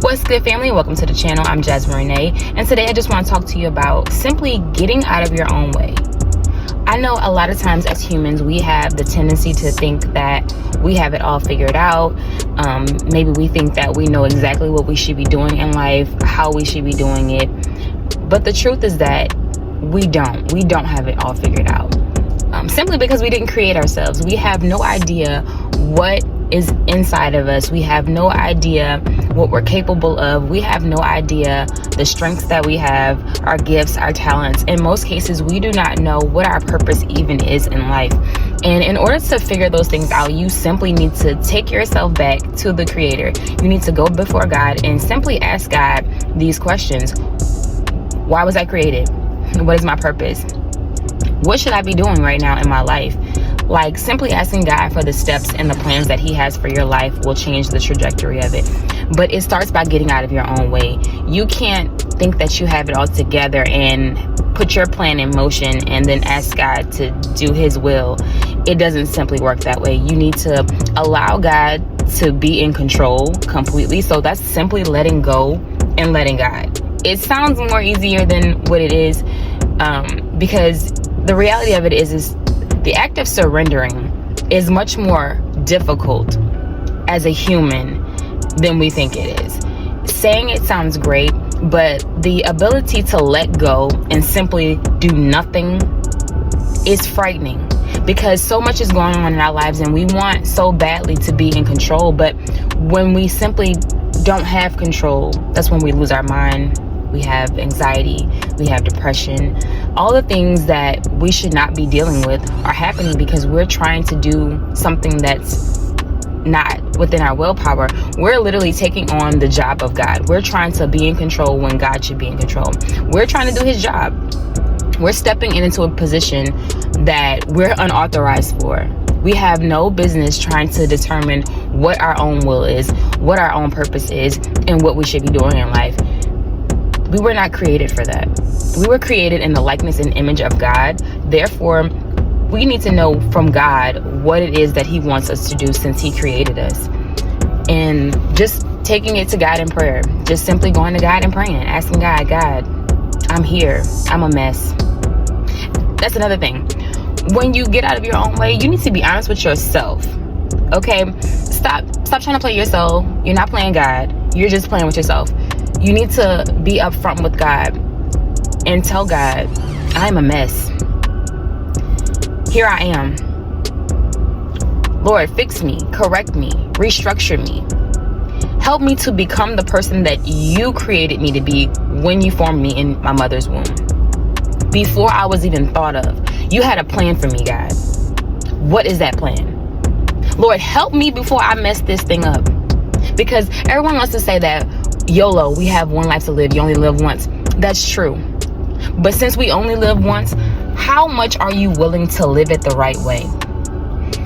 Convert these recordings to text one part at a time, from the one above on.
What's good, family? Welcome to the channel. I'm Jasmine Renee, and today I just want to talk to you about simply getting out of your own way. I know a lot of times as humans we have the tendency to think that we have it all figured out. Maybe we think that we know exactly what we should be doing in life, how we should be doing it, but the truth is that we don't have it all figured out. Simply because we didn't create ourselves. We have no idea what is inside of us. We have no idea what we're capable of. We have no idea the strengths that we have, our gifts, our talents. In most cases, we do not know what our purpose even is in life. And in order to figure those things out, you simply need to take yourself back to the Creator. You need to go before God and simply ask God these questions. Why was I created? What is my purpose? What should I be doing right now in my life? Like, simply asking God for the steps and the plans that He has for your life will change the trajectory of it. But it starts by getting out of your own way. You can't think that you have it all together and put your plan in motion and then ask God to do His will. It doesn't simply work that way. You need to allow God to be in control completely. So that's simply letting go and letting God. It sounds more easier than what it is, because the reality of it is the act of surrendering is much more difficult as a human than we think it is. Saying it sounds great, but the ability to let go and simply do nothing is frightening, because so much is going on in our lives and we want so badly to be in control. But when we simply don't have control, that's when we lose our mind. We have anxiety, we have depression. All the things that we should not be dealing with are happening because we're trying to do something that's not within our willpower. We're literally taking on the job of God. We're trying to be in control when God should be in control. We're trying to do His job. We're stepping into a position that we're unauthorized for. We have no business trying to determine what our own will is, what our own purpose is, and what we should be doing in life. We were not created for that. We were created in the likeness and image of God. Therefore, we need to know from God what it is that He wants us to do since He created us. And just taking it to God in prayer. Just simply going to God and praying, asking God, I'm here. I'm a mess. That's another thing. When you get out of your own way, you need to be honest with yourself. Okay? Stop trying to play yourself. You're not playing God. You're just playing with yourself. You need to be upfront with God and tell God, I'm a mess. Here I am. Lord, fix me, correct me, restructure me. Help me to become the person that You created me to be when You formed me in my mother's womb. Before I was even thought of, You had a plan for me, God. What is that plan? Lord, help me before I mess this thing up. Because everyone wants to say that YOLO, we have one life to live, you only live once. That's true. But since we only live once, how much are you willing to live it the right way?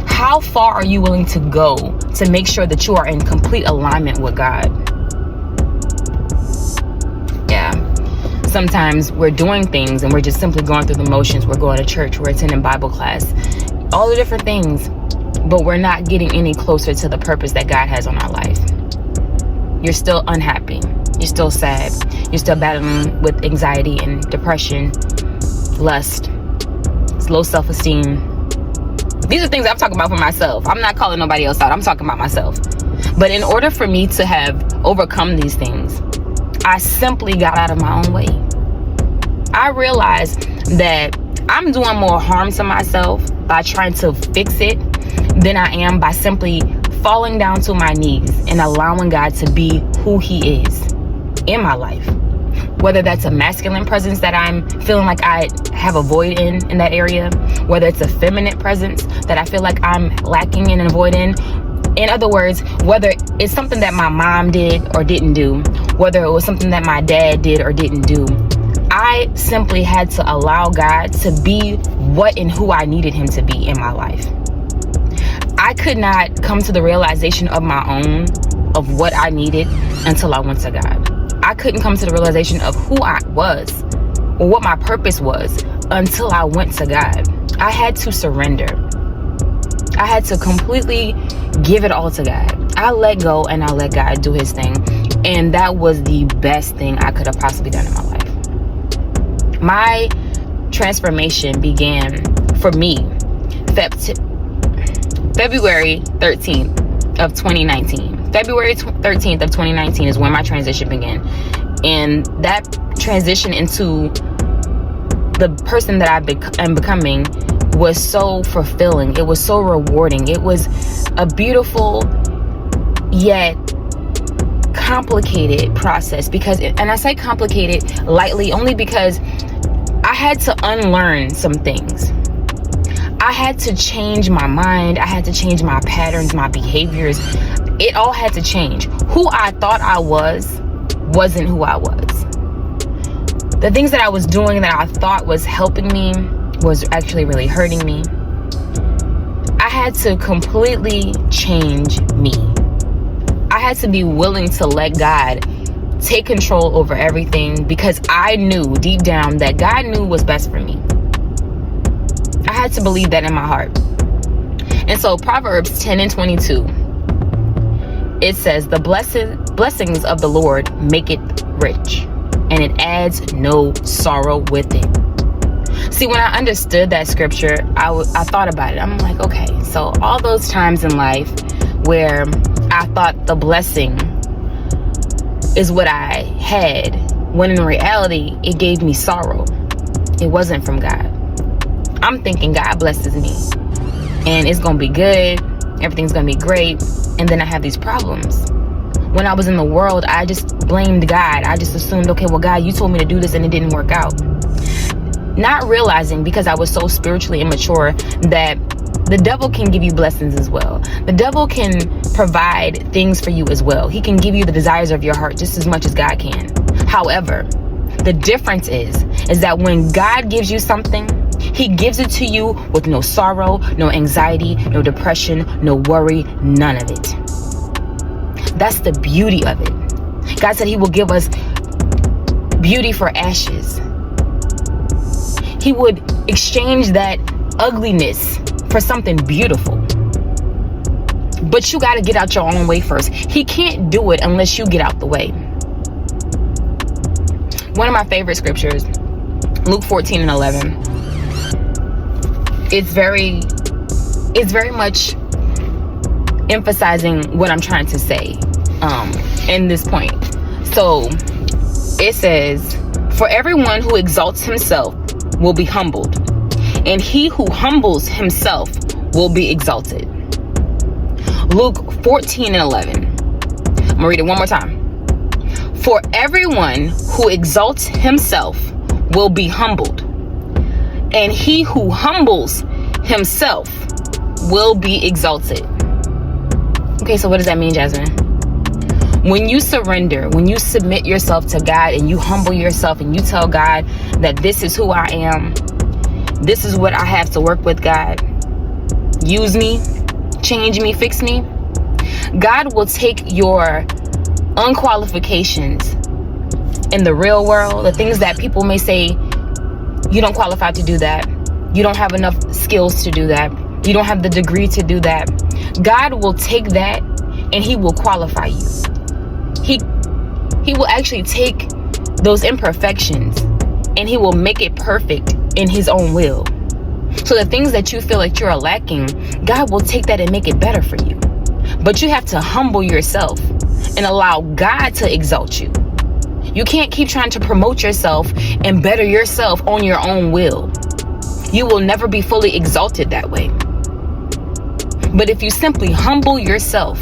How far are you willing to go to make sure that you are in complete alignment with God? Yeah. Sometimes we're doing things and we're just simply going through the motions. We're going to church, we're attending Bible class, all the different things, but we're not getting any closer to the purpose that God has on our life. You're still unhappy. You're still sad. You're still battling with anxiety and depression, lust, low self-esteem. These are things I'm talking about for myself. I'm not calling nobody else out. I'm talking about myself. But in order for me to have overcome these things, I simply got out of my own way. I realized that I'm doing more harm to myself by trying to fix it than I am by simply falling down to my knees and allowing God to be who He is in my life. Whether that's a masculine presence that I'm feeling like I have a void in that area, whether it's a feminine presence that I feel like I'm lacking in and void in. In other words, whether it's something that my mom did or didn't do, whether it was something that my dad did or didn't do, I simply had to allow God to be what and who I needed Him to be in my life. I could not come to the realization of my own, of what I needed, until I went to God. I couldn't come to the realization of who I was or what my purpose was until I went to God. I had to surrender. I had to completely give it all to God. I let go and I let God do His thing. And that was the best thing I could have possibly done in my life. My transformation began for me February 13th of 2019. February 13th of 2019 is when my transition began. And that transition into the person that I'm becoming was so fulfilling. It was so rewarding. It was a beautiful yet complicated process, because, and I say complicated lightly only because I had to unlearn some things. I had to change my mind. I had to change my patterns, my behaviors. It all had to change. Who I thought I wasn't who I was. The things that I was doing that I thought was helping me was actually really hurting me. I had to completely change me. I had to be willing to let God take control over everything, because I knew deep down that God knew what's best for me. I had to believe that in my heart. And so Proverbs 10:22, it says, the blessings of the Lord make it rich, and it adds no sorrow with it. See, when I understood that scripture, I thought about it. I'm like, okay, so all those times in life where I thought the blessing is what I had, when in reality, it gave me sorrow. It wasn't from God. I'm thinking God blesses me and it's going to be good. Everything's going to be great. And then I have these problems. When I was in the world, I just blamed God. I just assumed, okay, well, God, you told me to do this and it didn't work out. Not realizing, because I was so spiritually immature, that the devil can give you blessings as well. The devil can provide things for you as well. He can give you the desires of your heart just as much as God can. However, the difference is that when God gives you something, he gives it to you with no sorrow, no anxiety, no depression, no worry, none of it. That's the beauty of it. God said he will give us beauty for ashes. He would exchange that ugliness for something beautiful. But you got to get out your own way first. He can't do it unless you get out the way. One of my favorite scriptures, Luke 14:11. It's very much emphasizing what I'm trying to say in this point. So it says, for everyone who exalts himself will be humbled, and he who humbles himself will be exalted. Luke 14:11. I'm gonna read it one more time. For everyone who exalts himself will be humbled, and he who humbles himself will be exalted. Okay, so what does that mean, Jasmine? When you surrender, when you submit yourself to God and you humble yourself and you tell God that this is who I am, this is what I have to work with, God. Use me, change me, fix me. God will take your unqualifications in the real world, the things that people may say, you don't qualify to do that. You don't have enough skills to do that. You don't have the degree to do that. God will take that and he will qualify you. He will actually take those imperfections and he will make it perfect in his own will. So the things that you feel like you're lacking, God will take that and make it better for you. But you have to humble yourself and allow God to exalt you. You can't keep trying to promote yourself and better yourself on your own will. You will never be fully exalted that way. But if you simply humble yourself,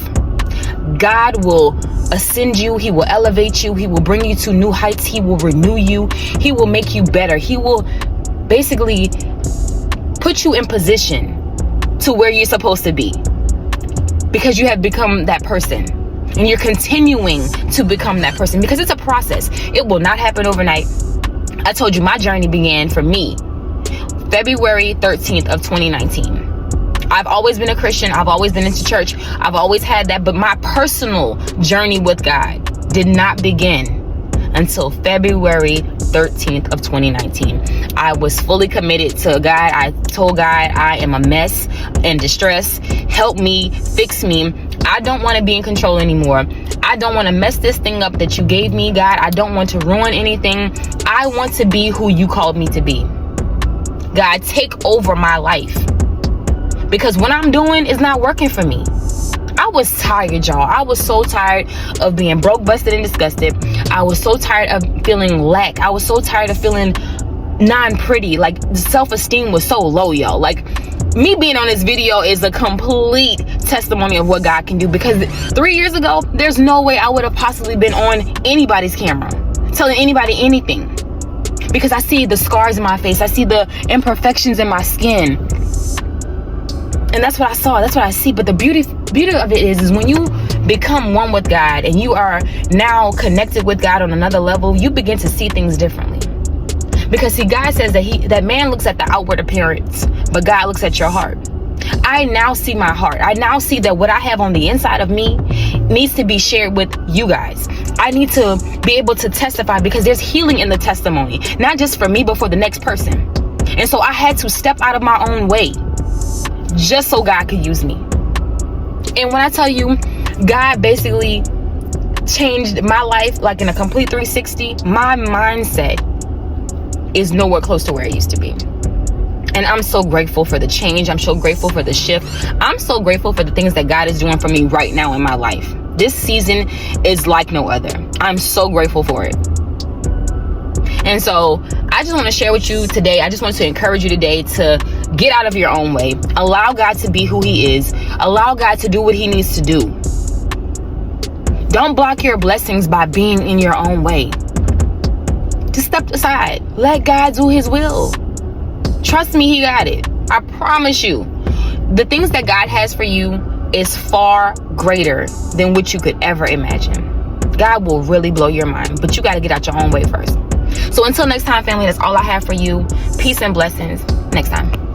God will ascend you. He will elevate you. He will bring you to new heights. He will renew you. He will make you better. He will basically put you in position to where you're supposed to be, because you have become that person and you're continuing to become that person, because it's a process. It will not happen overnight. I told you my journey began for me February 13th of 2019. I've always been a Christian. I've always been into church. I've always had that. But my personal journey with God did not begin until February 13th of 2019. I was fully committed to God. I told God, I am a mess and distress. Help me, fix me. I don't want to be in control anymore. I don't want to mess this thing up that you gave me, God. I don't want to ruin anything. I want to be who you called me to be. God, take over my life. Because what I'm doing is not working for me. I was tired, y'all. I was so tired of being broke, busted, and disgusted. I was so tired of feeling lack. I was so tired of feeling non-pretty. Like, self-esteem was so low, y'all. Like, me being on this video is a complete testimony of what God can do, because 3 years ago, there's no way I would have possibly been on anybody's camera telling anybody anything, because I see the scars in my face. I see the imperfections in my skin, and that's what I saw. That's what I see. But the beauty of it is when you become one with God and you are now connected with God on another level, you begin to see things differently. Because see, God says that man looks at the outward appearance, but God looks at your heart. I now see my heart. I now see that what I have on the inside of me needs to be shared with you guys. I need to be able to testify, because there's healing in the testimony, not just for me, but for the next person. And so I had to step out of my own way just so God could use me. And when I tell you, God basically changed my life like in a complete 360, my mindset is nowhere close to where it used to be. And I'm so grateful for the change. I'm so grateful for the shift. I'm so grateful for the things that God is doing for me right now in my life. This season is like no other. I'm so grateful for it. And so I just want to share with you today. I just want to encourage you today to get out of your own way. Allow God to be who he is. Allow God to do what he needs to do. Don't block your blessings by being in your own way. Just step aside. Let God do his will. Trust me, he got it. I promise you. The things that God has for you is far greater than what you could ever imagine. God will really blow your mind, but you got to get out your own way first. So until next time, family, that's all I have for you. Peace and blessings. Next time.